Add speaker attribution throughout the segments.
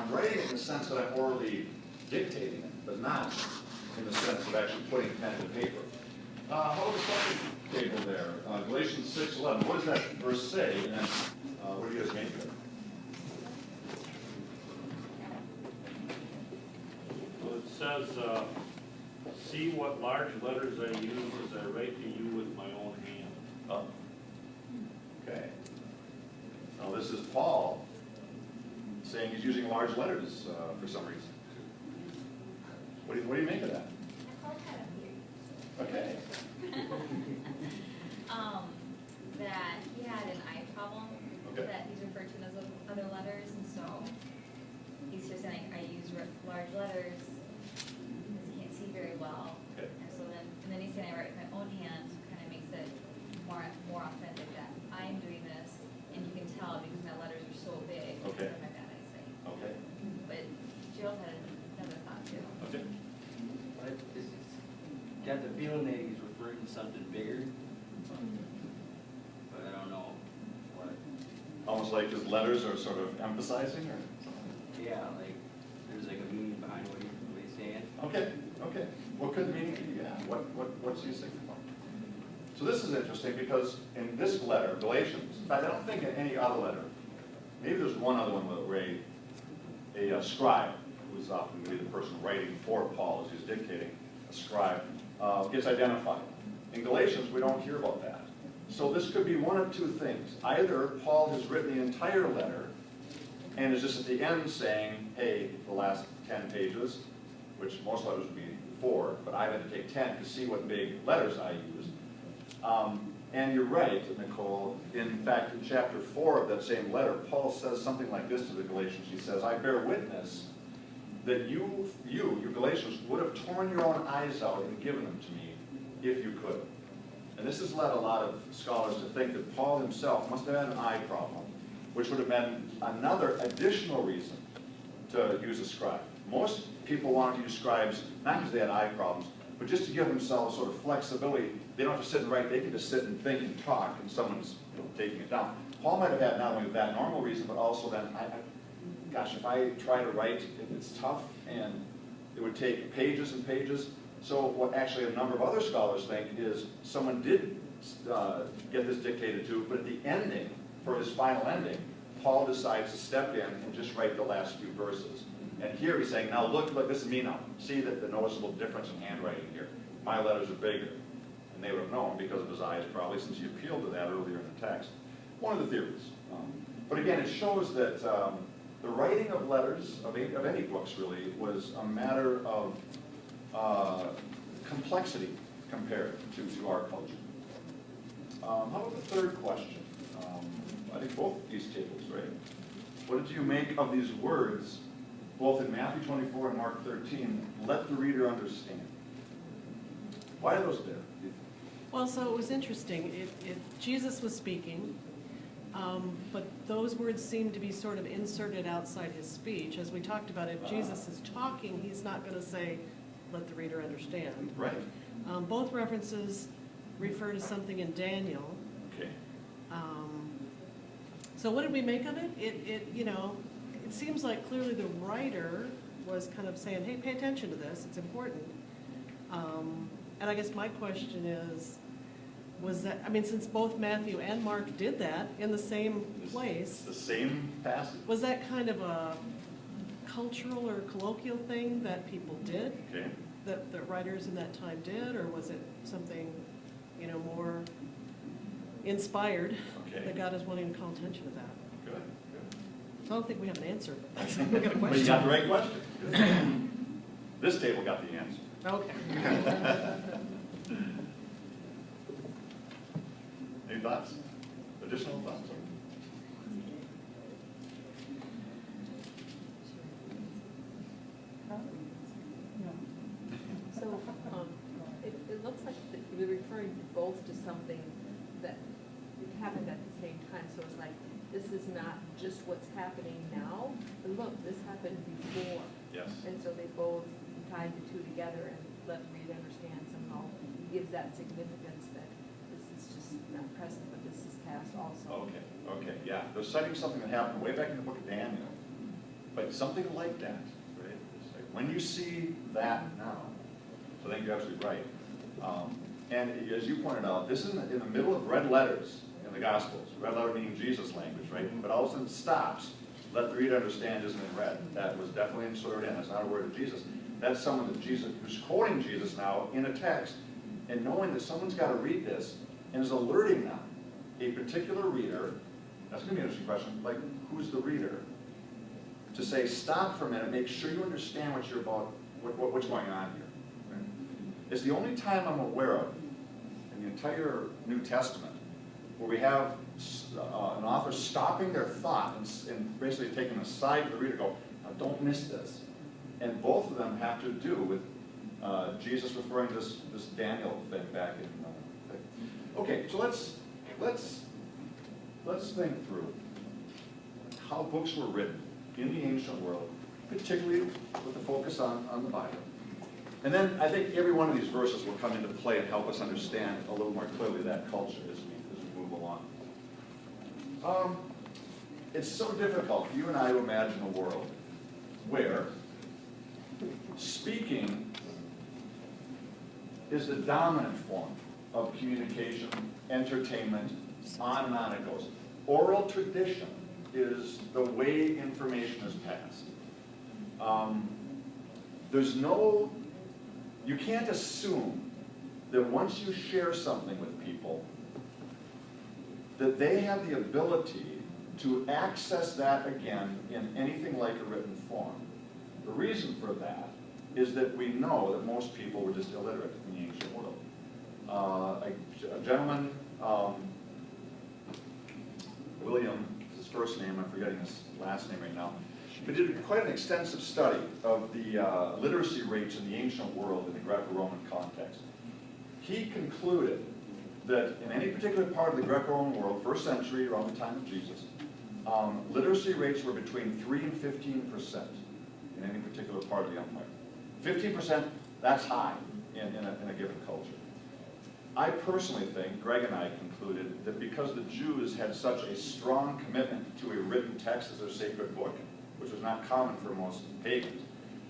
Speaker 1: I'm writing it in the sense that I'm orally dictating it, but not in the sense of actually putting pen to paper. How about the second table there? Galatians 6:11. What does that verse say? And then what do you guys make of it?
Speaker 2: Well, it says, see what large letters I use as I write to you with my own hand.
Speaker 1: Oh. Okay. Now this is Paul saying he's using large letters for some reason. What do you make of that? Okay.
Speaker 3: That he had an eye problem
Speaker 1: Okay.
Speaker 3: that he's referred to as other letters, and so he's just saying I use large letters because he can't see very well.
Speaker 1: Okay.
Speaker 3: And then he's saying I write with my own hand, kind of makes it more authentic that I'm doing this, and you can tell because my letters are so big
Speaker 1: Okay.
Speaker 3: because of my bad eyesight.
Speaker 1: Okay.
Speaker 3: But Jill had another thought too.
Speaker 1: Okay.
Speaker 4: I just got the feeling that he's referring to something bigger, but I don't know what.
Speaker 1: Almost like his letters are sort of emphasizing, or something.
Speaker 4: Yeah, like there's like a meaning behind what he's saying.
Speaker 1: Okay. Okay. What could the meaning be? Yeah. What's he signifying? So this is interesting because in this letter, Galatians, in fact, I don't think in any other letter, maybe there's one other one where a scribe, who is often going to be the person writing for Paul as he's dictating, a scribe, gets identified. In Galatians, we don't hear about that. So this could be one of two things. Either Paul has written the entire letter and is just at the end saying, hey, the last 10 pages, which most letters would be 4, but I've had to take 10 to see what big letters I use. And you're right, Nicole. In fact, in chapter 4 of that same letter, Paul says something like this to the Galatians. He says, I bear witness that you Galatians, would have torn your own eyes out and given them to me if you could. And this has led a lot of scholars to think that Paul himself must have had an eye problem, which would have been another additional reason to use a scribe. Most people wanted to use scribes, not because they had eye problems, but just to give themselves sort of flexibility. They don't have to sit and write, they can just sit and think and talk, and someone's taking it down. Paul might have had not only that normal reason, but also then, gosh, if I try to write, it's tough, and it would take pages and pages. So what actually a number of other scholars think is someone did get this dictated to, but at the ending, for his final ending, Paul decides to step in and just write the last few verses. And here he's saying, now look, this is me now. See the noticeable difference in handwriting here. My letters are bigger. And they would have known because of his eyes probably, since he appealed to that earlier in the text. One of the theories. But again, it shows that the writing of letters, of any books really, was a matter of complexity compared to our culture. How about the third question? I think both these tables, right? What did you make of these words, both in Matthew 24 and Mark 13, let the reader understand? Why are those there?
Speaker 5: Well, so it was interesting. Jesus was speaking, but those words seemed to be sort of inserted outside his speech. As we talked about, if Jesus is talking, he's not going to say, let the reader understand.
Speaker 1: Right.
Speaker 5: Both references refer to something in Daniel.
Speaker 1: Okay.
Speaker 5: So what did we make of it? It seems like clearly the writer was kind of saying, hey, pay attention to this, it's important. And I guess my question is, was that, since both Matthew and Mark did that in the same place.
Speaker 1: The same passage?
Speaker 5: Was that kind of a cultural or colloquial thing that people did?
Speaker 1: Okay.
Speaker 5: That the writers in that time did, or was it something, more inspired that God is wanting to call attention to that?
Speaker 1: Good.
Speaker 5: So I don't think we have an answer, but we got a question.
Speaker 1: But you got the right question. This table got the answer.
Speaker 5: Okay.
Speaker 1: Any thoughts? Additional thoughts?
Speaker 6: So it looks like we're referring both to something that happened at the same time. So it's like, this is not just what's happening now, but look, this happened before.
Speaker 1: Yes.
Speaker 6: And so they both tied the two together and let the reader understand somehow, gives that significance that this is just not present, but this is past also.
Speaker 1: Okay, yeah. They're citing something that happened way back in the book of Daniel. But something like that, right? It's like, when you see that now, so I think you're absolutely right. And as you pointed out, this is in the middle of red letters in the Gospels. Red letter meaning Jesus language, right? But all of a sudden stops. Let the reader understand isn't in red. That was definitely inserted in. It's not a word of Jesus. That's someone that Jesus, who's quoting Jesus now in a text, and knowing that someone's got to read this, and is alerting them, a particular reader. That's going to be an interesting question. Like, who's the reader? To say, stop for a minute, make sure you understand what you're about, what's going on here. Right? It's the only time I'm aware of in the entire New Testament where we have an author stopping their thought and basically taking a side to the reader, go, now don't miss this. And both of them have to do with Jesus referring to this Daniel thing back in. Okay, so let's think through how books were written in the ancient world, particularly with the focus on the Bible. And then I think every one of these verses will come into play and help us understand a little more clearly that culture as we move along. It's so difficult for you and I to imagine a world where speaking is the dominant form of communication, entertainment, on and on it goes. Oral tradition is the way information is passed. You can't assume that once you share something with people, that they have the ability to access that again in anything like a written form. The reason for that is that we know that most people were just illiterate in the ancient world. A gentleman, William, his first name, I'm forgetting his last name right now, but did quite an extensive study of the literacy rates in the ancient world in the Greco-Roman context. He concluded that in any particular part of the Greco-Roman world, first century, around the time of Jesus, literacy rates were between 3 and 15% in any particular part of the empire. 15%, that's high in a given culture. I personally think, Greg and I concluded, that because the Jews had such a strong commitment to a written text as their sacred book, which was not common for most pagans,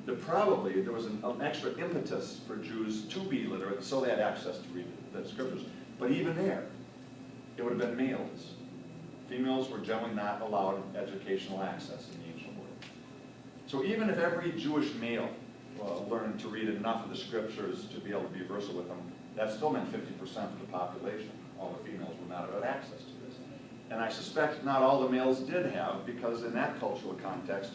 Speaker 1: that probably there was an extra impetus for Jews to be literate, so they had access to read the scriptures. But even there, it would have been males. Females were generally not allowed educational access in the ancient world. So even if every Jewish male learned to read enough of the scriptures to be able to be versatile with them, that still meant 50% of the population. All the females would not have had access to this. And I suspect not all the males did have, because in that cultural context,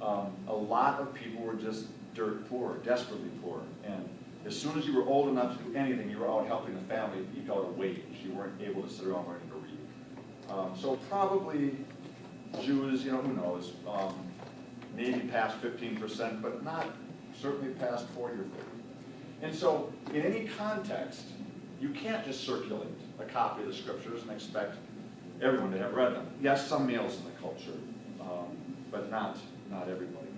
Speaker 1: a lot of people were just dirt poor, desperately poor. And as soon as you were old enough to do anything, you were out helping the family eke out a wage. You weren't able to sit around learning to read. So probably Jews, who knows, maybe past 15%, but not certainly past 40 or 50. And so in any context, you can't just circulate a copy of the scriptures and expect everyone to have read them. Yes, some males in the culture, but not everybody.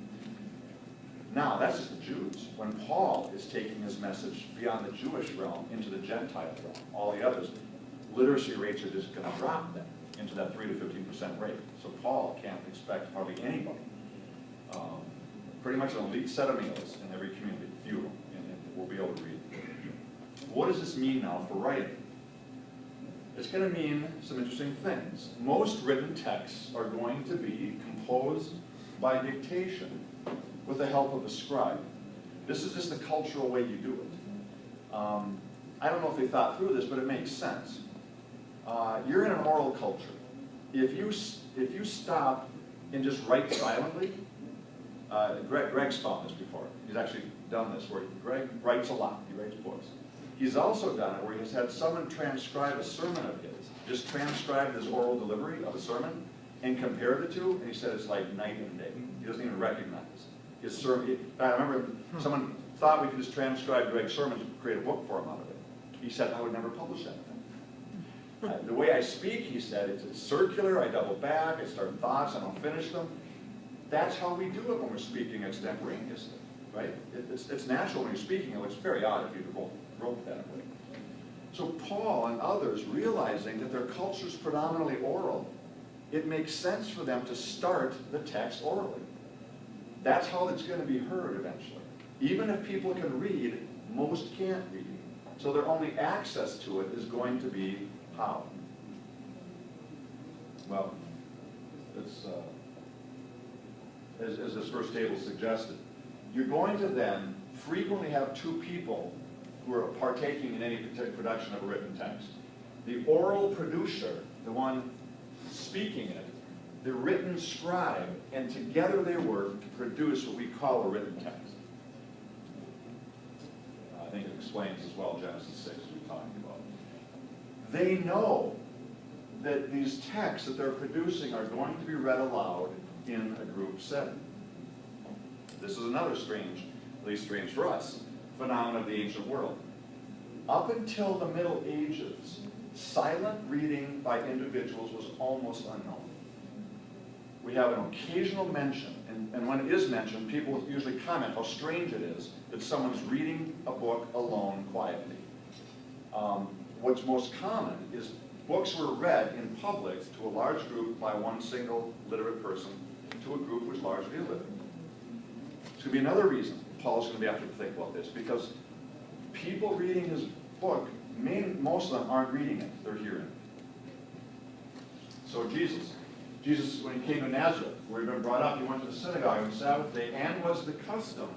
Speaker 1: Now, that's just the Jews. When Paul is taking his message beyond the Jewish realm into the Gentile realm, all the others, literacy rates are just going to drop then into that 3 to 15% rate. So Paul can't expect hardly anybody. Pretty much an elite set of males in every community, few of them, and will be able to read. What does this mean now for writing? It's going to mean some interesting things. Most written texts are going to be composed by dictation with the help of a scribe. This is just the cultural way you do it. I don't know if they thought through this, but it makes sense. You're in an oral culture. If you stop and just write silently, Greg's found this before. He's actually done this, where Greg writes a lot. He writes books. He's also done it where he's had someone transcribe a sermon of his, just transcribe his oral delivery of a sermon, and compare the two, and he said it's like night and day. He doesn't even recognize his sermon. I remember someone thought we could just transcribe Greg's sermons and create a book for him out of it. He said, I would never publish anything. The way I speak, he said, it's circular, I double back, I start thoughts, I don't finish them. That's how we do it when we're speaking extemporaneously, right? It's natural when you're speaking. It looks very odd if you wrote that way. So Paul and others, realizing that their culture's predominantly oral, it makes sense for them to start the text orally. That's how it's gonna be heard eventually. Even if people can read, most can't read. So their only access to it is going to be how? Well, it's, as this first table suggested, you're going to then frequently have two people who are partaking in any particular production of a written text. The oral producer, the one speaking it, the written scribe, and together they work to produce what we call a written text. I think it explains as well Genesis 6 as we talked about. They know that these texts that they're producing are going to be read aloud in a group setting. This is another strange, at least strange for us, phenomenon of the ancient world. Up until the Middle Ages, silent reading by individuals was almost unknown. We have an occasional mention, and when it is mentioned, people usually comment how strange it is that someone's reading a book alone quietly. What's most common is books were read in public to a large group by one single literate person to a group which was largely illiterate. It's going to be another reason Paul's going to be after to think about this, because people reading his book, most of them aren't reading it, they're hearing it. So Jesus, when he came to Nazareth, where he'd been brought up, he went to the synagogue on the Sabbath day, and was the custom,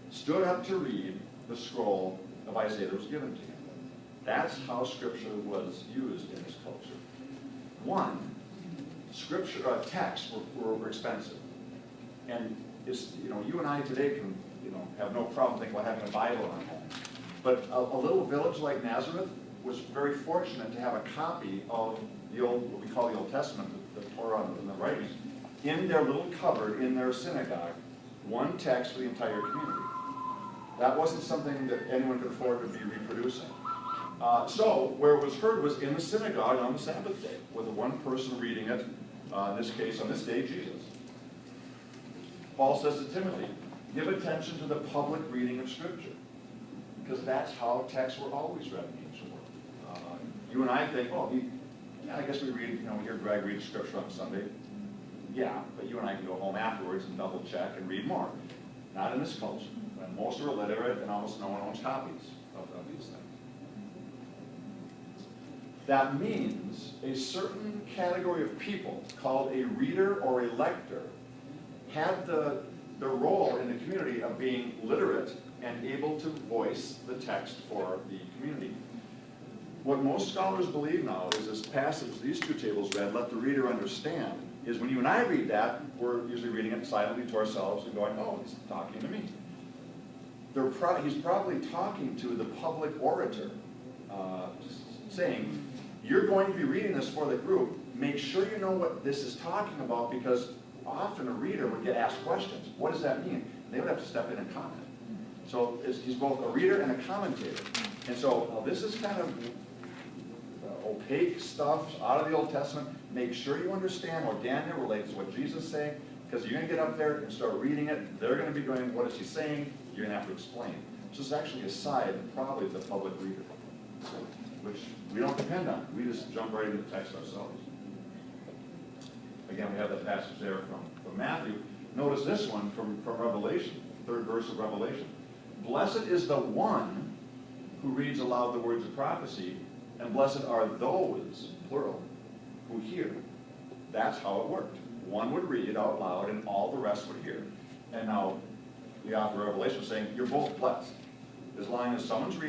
Speaker 1: stood up to read the scroll of Isaiah that was given to him. That's how Scripture was used in this culture. One, texts were expensive. And it's, you and I today can, have no problem thinking about having a Bible in our home. But a little village like Nazareth was very fortunate to have a copy of the what we call the Old Testament, the Torah and the writings, in their little cupboard in their synagogue, one text for the entire community. That wasn't something that anyone could afford to be reproducing. So where it was heard was in the synagogue on the Sabbath day, with one person reading it, in this case, on this day, Jesus. Paul says to Timothy, give attention to the public reading of Scripture, because that's how texts were always read in the ancient world. You and I think, I guess we read, we hear Greg read Scripture on Sunday. Yeah, but you and I can go home afterwards and double check and read more. Not in this culture, when most are illiterate and almost no one owns copies of these things. That means a certain category of people, called a reader or a lector, had the role in the community of being literate and able to voice the text for the community. What most scholars believe now is this passage these two tables read, let the reader understand, is when you and I read that, we're usually reading it silently to ourselves and going, oh, he's talking to me. He's probably talking to the public orator, saying, you're going to be reading this for the group. Make sure you know what this is talking about, because often a reader would get asked questions. What does that mean? And they would have to step in and comment. So he's both a reader and a commentator. And so this is kind of opaque stuff out of the Old Testament. Make sure you understand how Daniel relates to what Jesus is saying, because you're going to get up there and start reading it. They're going to be going, what is he saying? You're going to have to explain. So it's actually a side, probably the public reader, which we don't depend on. We just jump right into the text ourselves. Again, we have that passage there from Matthew. Notice this one from Revelation, third verse of Revelation. Blessed is the one who reads aloud the words of prophecy, and blessed are those, plural, who hear. That's how it worked. One would read it out loud, and all the rest would hear. And now, the author of Revelation is saying, you're both blessed. As long as someone's reading